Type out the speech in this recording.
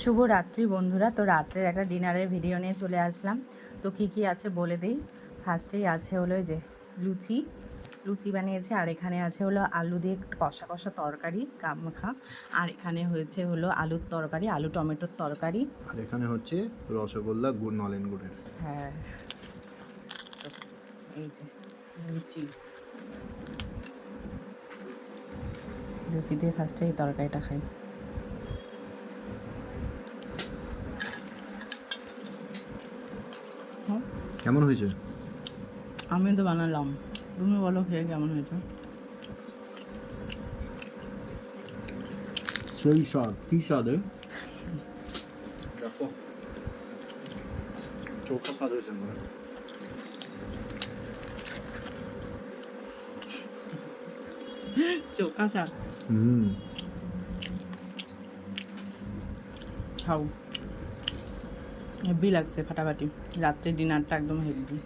শুভ রাত্রি বন্ধুরা। তো রাত্রের একটা ডিনারের ভিডিও নিয়ে চলে আসলাম। তো কি কি আছে বলে দিই। ফার্স্টেই আছে হলো যে লুচি লুচি বানিয়েছে, আর এখানে আছে হলো আলু দিয়ে কষা কষা তরকারি কামাখা, আর এখানে হয়েছে হলো আলুর তরকারি, আলু টমেটোর তরকারি, আর এখানে হচ্ছে রসগোল্লা নলেন গুড়ের। হ্যাঁ। তো এই যে লুচি লুচি দিয়ে ফার্স্টে এই তরকারিটা খাই। কেমন হয়েছে? আমি তো বানালাম, তুমি বলো খেয়ে কেমন হয়েছে। সেই স্বাদ, কি স্বাদে দেখো, চোখা স্বাদ হয়েছে মনে হয়। চোখা স্বাদ। খাও, হেভি লাগছে ফাটাফাটি। রাত্রে ডিনারটা একদম হেভি।